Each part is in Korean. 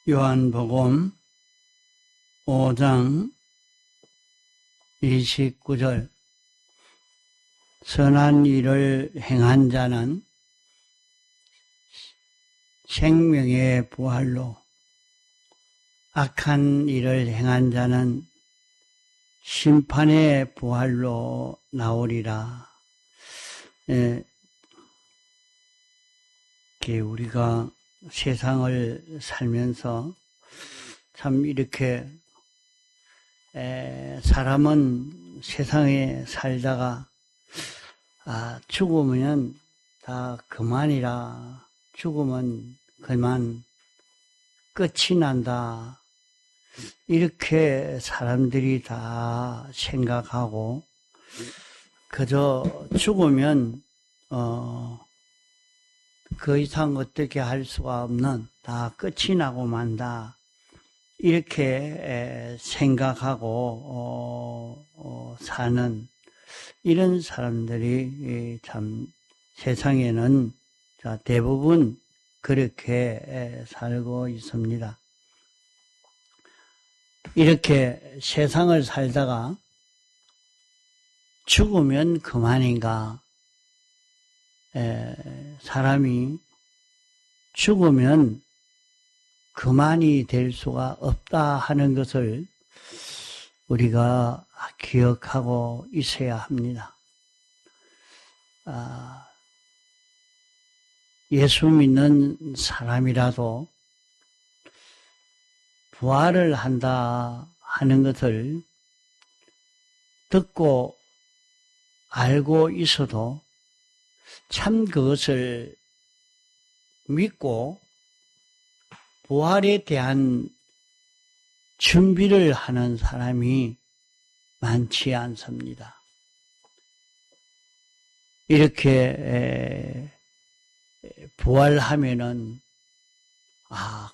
요한복음 5장 29절 선한 일을 행한 자는 생명의 부활로, 악한 일을 행한 자는 심판의 부활로 나오리라. 우리가 세상을 살면서 참 이렇게 사람은 세상에 살다가 죽으면 다 그만이라, 죽으면 그만 끝이 난다, 이렇게 사람들이 다 생각하고 그저 죽으면 그 이상 어떻게 할 수가 없는, 다 끝이 나고 만다, 이렇게 생각하고 사는 이런 사람들이 참 세상에는 대부분 그렇게 살고 있습니다. 이렇게 세상을 살다가 죽으면 그만인가, 사람이 죽으면 그만이 될 수가 없다 하는 것을 우리가 기억하고 있어야 합니다. 예수 믿는 사람이라도 부활을 한다 하는 것을 듣고 알고 있어도 참 그것을 믿고 부활에 대한 준비를 하는 사람이 많지 않습니다. 이렇게 부활하면은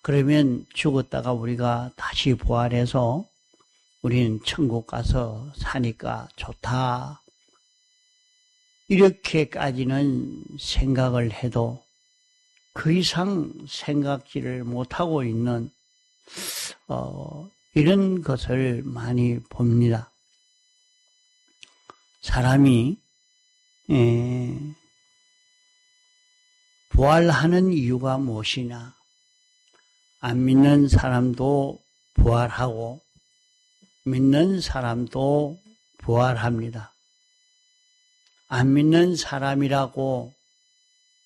그러면 죽었다가 우리가 다시 부활해서 우리는 천국 가서 사니까 좋다, 이렇게까지는 생각을 해도 그 이상 생각지를 못하고 있는 이런 것을 많이 봅니다. 사람이 부활하는 이유가 무엇이냐? 안 믿는 사람도 부활하고 믿는 사람도 부활합니다. 안 믿는 사람이라고,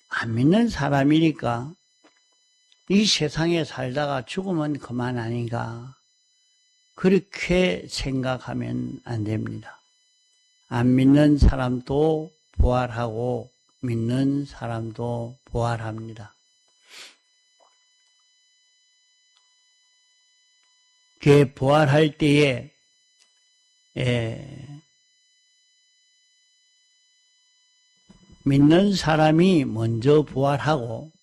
안 믿는 사람이니까 이 세상에 살다가 죽으면 그만 아닌가, 그렇게 생각하면 안 됩니다. 안 믿는 사람도 부활하고 믿는 사람도 부활합니다. 그 부활할 때에 믿는 사람이 먼저 부활하고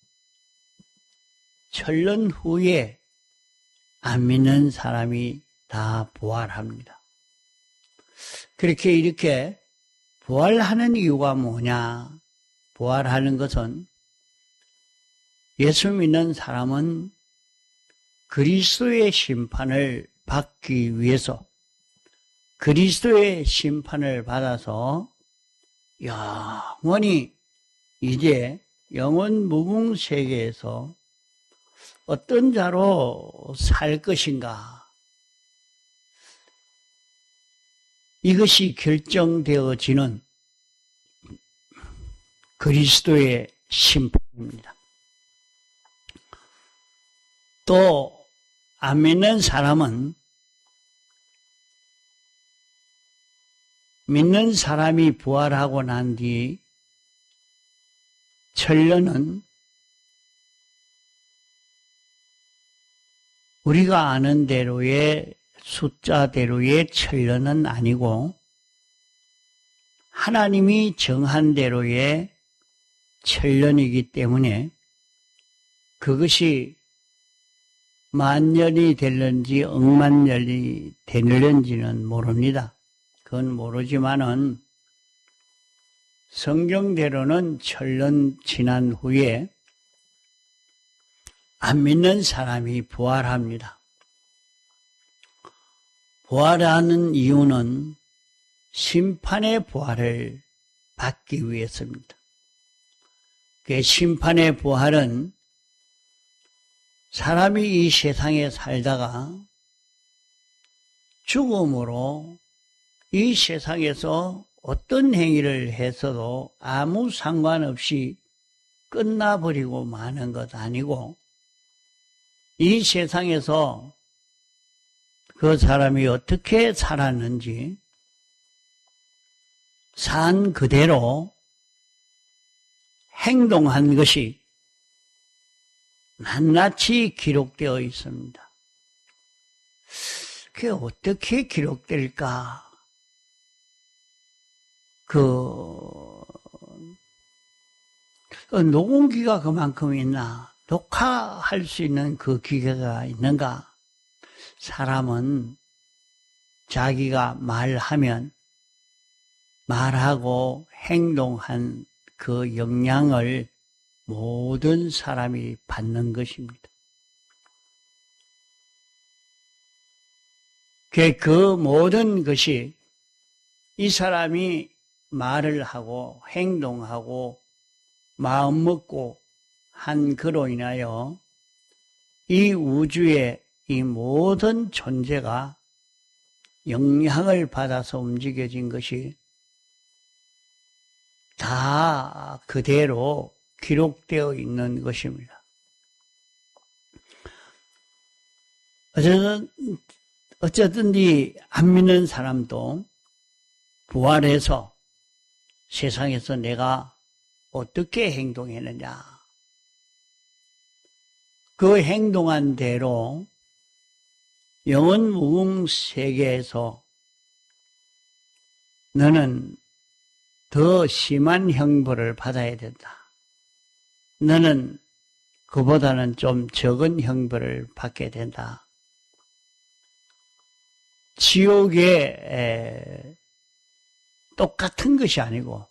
천년 후에 안 믿는 사람이 다 부활합니다. 그렇게 이렇게 부활하는 이유가 뭐냐? 부활하는 것은 예수 믿는 사람은 그리스도의 심판을 받기 위해서, 그리스도의 심판을 받아서 영원히 이제 영원 무궁 세계에서 어떤 자로 살 것인가, 이것이 결정되어지는 그리스도의 심판입니다. 또 안 믿는 사람은 믿는 사람이 부활하고 난 뒤 천년은 우리가 아는 대로의 숫자대로의 천년은 아니고 하나님이 정한 대로의 천년이기 때문에 그것이 만년이 될는지 억만년이 되는지는 모릅니다. 그건 모르지만은 성경대로는 천년 지난 후에 안 믿는 사람이 부활합니다. 부활하는 이유는 심판의 부활을 받기 위해서입니다. 그 심판의 부활은 사람이 이 세상에 살다가 죽음으로 이 세상에서 어떤 행위를 했어도 아무 상관없이 끝나버리고 마는 것 아니고, 이 세상에서 그 사람이 어떻게 살았는지 산 그대로 행동한 것이 낱낱이 기록되어 있습니다. 그게 어떻게 기록될까? 녹음기가 그만큼 있나? 녹화할 수 있는 그 기계가 있는가? 사람은 자기가 말하면 말하고 행동한 그 영향을 모든 사람이 받는 것입니다. 그 모든 것이 이 사람이 말을 하고 행동하고 마음 먹고 한 그로 인하여 이 우주의 이 모든 존재가 영향을 받아서 움직여진 것이 다 그대로 기록되어 있는 것입니다. 어쨌든지 안 믿는 사람도 부활해서 세상에서 내가 어떻게 행동했느냐, 그 행동한 대로 영원 무궁 세계에서 너는 더 심한 형벌을 받아야 된다. 너는 그보다는 좀 적은 형벌을 받게 된다. 지옥에 똑같은 것이 아니고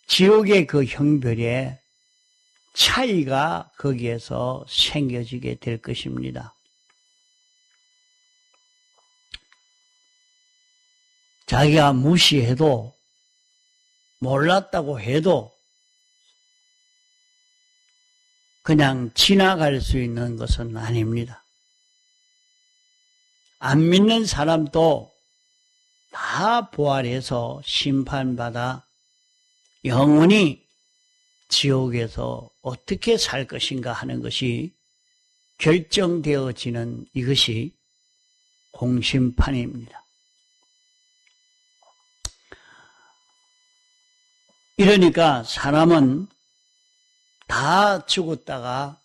지옥의 그 형벌에 차이가 거기에서 생겨지게 될 것입니다. 자기가 무시해도 몰랐다고 해도 그냥 지나갈 수 있는 것은 아닙니다. 안 믿는 사람도 다 부활해서 심판받아 영원히 지옥에서 어떻게 살 것인가 하는 것이 결정되어지는 이것이 공심판입니다. 이러니까 사람은 다 죽었다가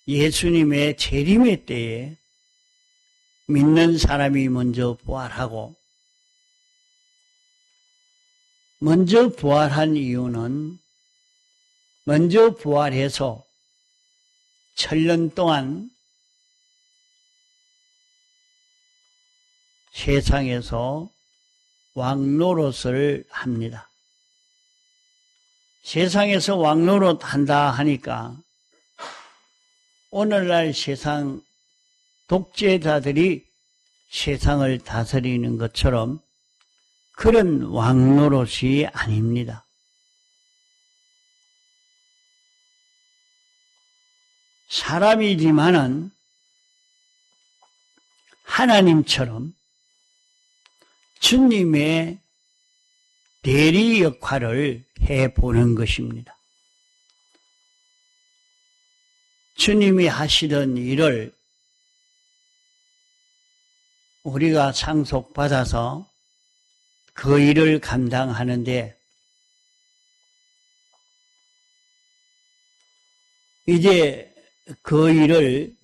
예수님의 재림의 때에 믿는 사람이 먼저 부활하고, 먼저 부활한 이유는 먼저 부활해서 1000년 동안 세상에서 왕노릇을 합니다. 세상에서 왕노릇 한다 하니까 오늘날 세상 독재자들이 세상을 다스리는 것처럼 그런 왕노릇이 아닙니다. 사람이지만은 하나님처럼 주님의 대리 역할을 해보는 것입니다. 주님이 하시던 일을 우리가 상속받아서 그 일을 감당하는데, 이제 그 일을,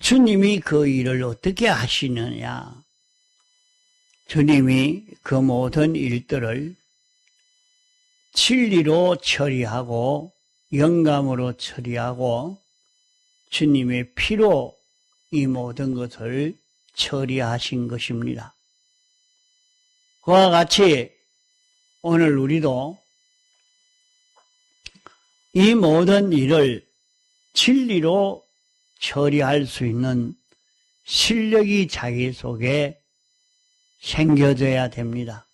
주님이 그 일을 어떻게 하시느냐, 주님이 그 모든 일들을 진리로 처리하고 영감으로 처리하고 주님의 피로 이 모든 것을 처리하신 것입니다. 그와 같이 오늘 우리도 이 모든 일을 진리로 처리할 수 있는 실력이 자기 속에 생겨져야 됩니다.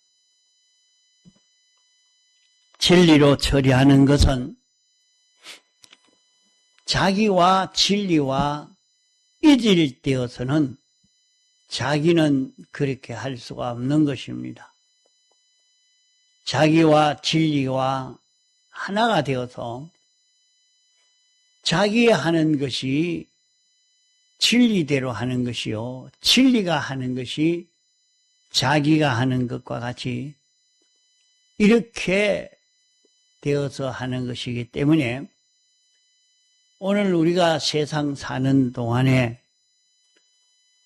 진리로 처리하는 것은 자기와 진리와 이질되어서는 자기는 그렇게 할 수가 없는 것입니다. 자기와 진리와 하나가 되어서 자기 하는 것이 진리대로 하는 것이요, 진리가 하는 것이 자기가 하는 것과 같이 이렇게 되어서 하는 것이기 때문에 오늘 우리가 세상 사는 동안에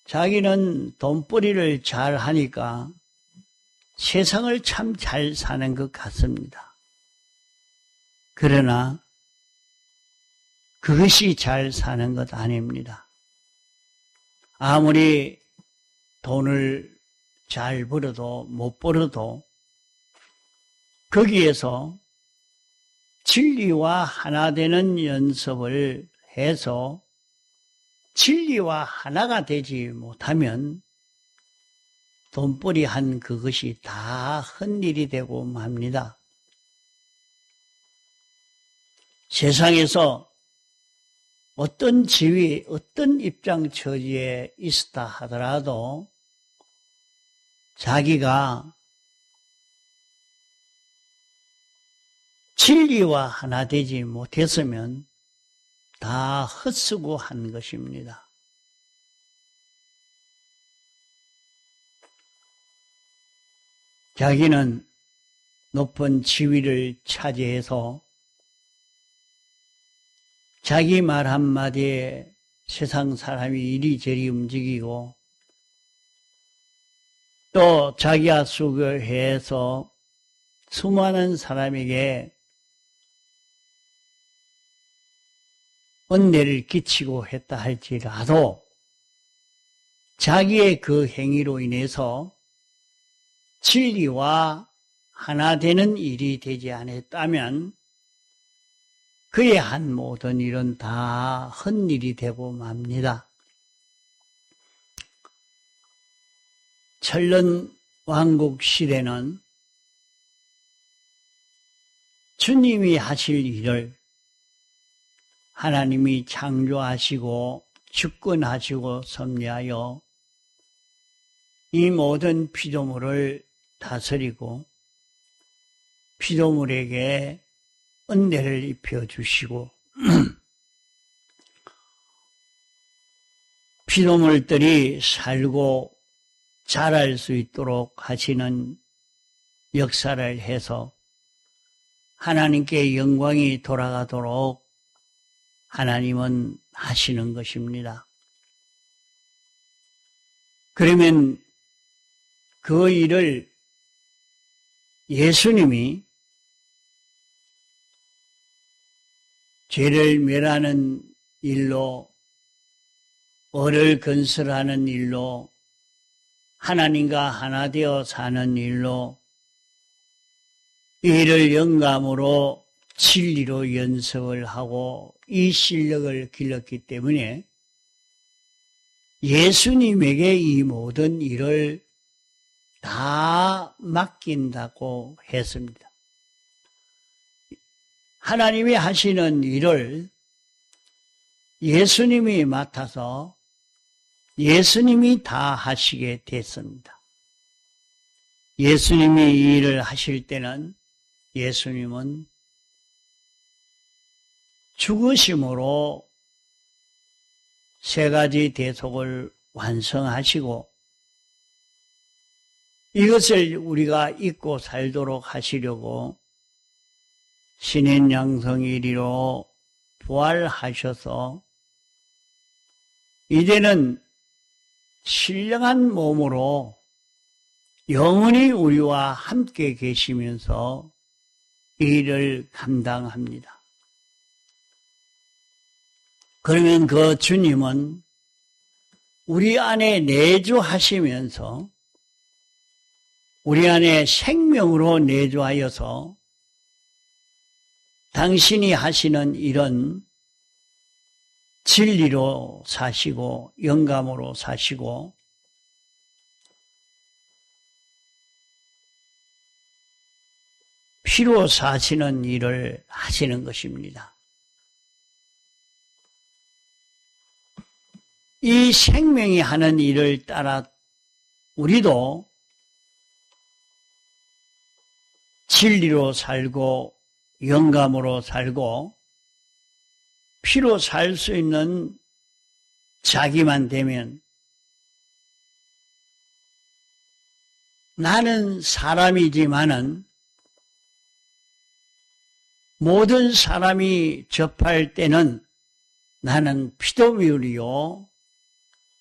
자기는 돈벌이를 잘 하니까 세상을 참 잘 사는 것 같습니다. 그러나 그것이 잘 사는 것 아닙니다. 아무리 돈을 잘 벌어도 못 벌어도 거기에서 진리와 하나 되는 연습을 해서 진리와 하나가 되지 못하면 돈벌이 한 그것이 다 헛일이 되고 맙니다. 세상에서 어떤 지위, 어떤 입장 처지에 있었다 하더라도 자기가 진리와 하나 되지 못했으면 다 헛쓰고 한 것입니다. 자기는 높은 지위를 차지해서 자기 말 한마디에 세상 사람이 이리저리 움직이고 또 자기가 수고해서 수많은 사람에게 은혜를 끼치고 했다 할지라도 자기의 그 행위로 인해서 진리와 하나 되는 일이 되지 않았다면 그의 한 모든 일은 다 헛일이 되고 맙니다. 천년 왕국 시대는 주님이 하실 일을 하나님이 창조하시고 주권하시고 섭리하여 이 모든 피조물을 다스리고 피조물에게 은혜를 입혀주시고 피조물들이 살고 자랄 수 있도록 하시는 역사를 해서 하나님께 영광이 돌아가도록 하나님은 하시는 것입니다. 그러면 그 일을 예수님이 죄를 멸하는 일로, 을을 건설하는 일로, 하나님과 하나 되어 사는 일로, 이를 영감으로 진리로 연습을 하고 이 실력을 길렀기 때문에 예수님에게 이 모든 일을 다 맡긴다고 했습니다. 하나님이 하시는 일을 예수님이 맡아서 예수님이 다 하시게 됐습니다. 예수님이 이 일을 하실 때는 예수님은 죽으심으로 세 가지 대속을 완성하시고 이것을 우리가 잊고 살도록 하시려고 신인 양성일이로 부활하셔서 이제는 신령한 몸으로 영원히 우리와 함께 계시면서 이 일을 감당합니다. 그러면 그 주님은 우리 안에 내주하시면서 우리 안에 생명으로 내주하여서 당신이 하시는 일은 진리로 사시고 영감으로 사시고 피로 사시는 일을 하시는 것입니다. 이 생명이 하는 일을 따라 우리도 진리로 살고 영감으로 살고 피로 살 수 있는 자기만 되면 나는 사람이지만은 모든 사람이 접할 때는 나는 피조물이요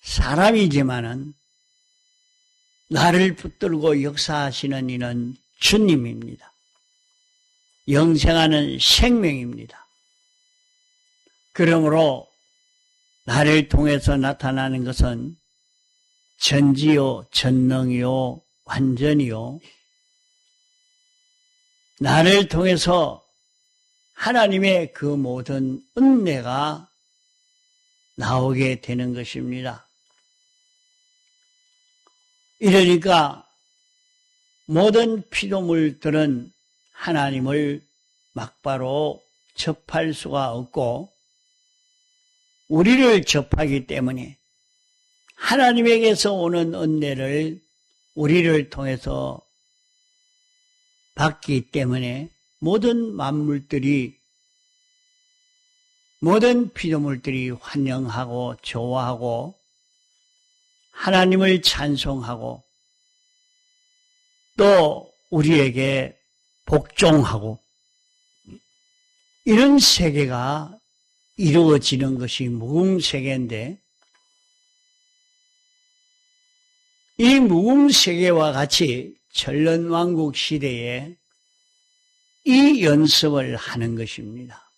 사람이지만은 나를 붙들고 역사하시는 이는 주님입니다. 영생하는 생명입니다. 그러므로 나를 통해서 나타나는 것은 전지요, 전능이요, 완전이요. 나를 통해서 하나님의 그 모든 은혜가 나오게 되는 것입니다. 이러니까 모든 피조물들은 하나님을 막바로 접할 수가 없고 우리를 접하기 때문에 하나님에게서 오는 은혜를 우리를 통해서 받기 때문에 모든 만물들이 모든 피조물들이 환영하고 좋아하고 하나님을 찬송하고 또 우리에게 복종하고 이런 세계가 이루어지는 것이 무궁세계인데 이 무궁세계와 같이 전론왕국 시대에 이 연습을 하는 것입니다.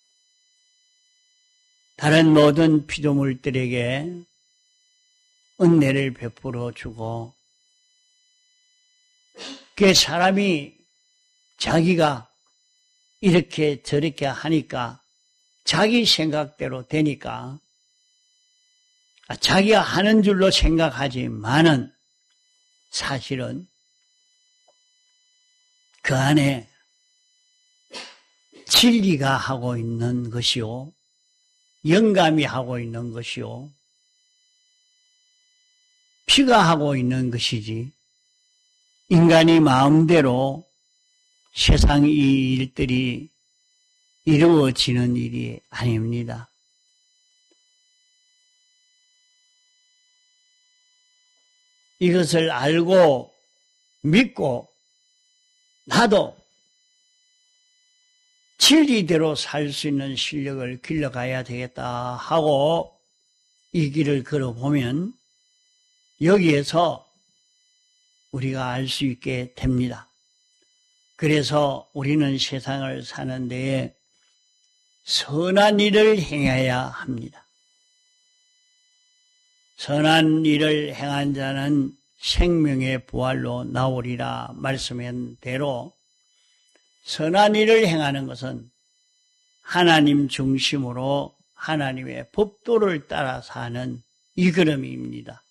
다른 모든 피조물들에게 은혜를 베풀어 주고 그 사람이 자기가 이렇게 저렇게 하니까 자기 생각대로 되니까 자기가 하는 줄로 생각하지만은 사실은 그 안에 진리가 하고 있는 것이요 영감이 하고 있는 것이요 피가 하고 있는 것이지 인간이 마음대로 세상 이 일들이 이루어지는 일이 아닙니다. 이것을 알고 믿고 나도 진리대로 살 수 있는 실력을 길러가야 되겠다 하고 이 길을 걸어보면 여기에서 우리가 알 수 있게 됩니다. 그래서 우리는 세상을 사는 데에 선한 일을 행해야 합니다. 선한 일을 행한 자는 생명의 부활로 나오리라 말씀한 대로 선한 일을 행하는 것은 하나님 중심으로 하나님의 법도를 따라 사는 이 걸음입니다.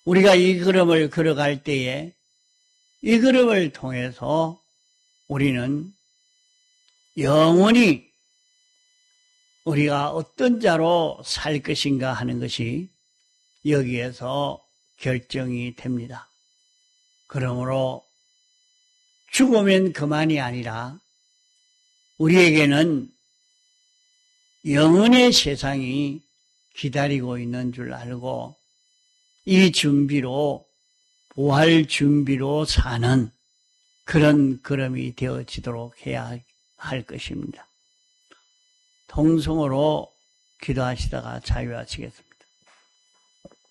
우리가 이 걸음을 걸어갈 때에 이 걸음을 통해서 우리는 영원히 우리가 어떤 자로 살 것인가 하는 것이 여기에서 결정이 됩니다. 그러므로 죽으면 그만이 아니라 우리에게는 영원의 세상이 기다리고 있는 줄 알고 이 준비로 부활 준비로 사는 그런 걸음이 되어지도록 해야 할 것입니다. 통성으로 기도하시다가 자유하시겠습니다.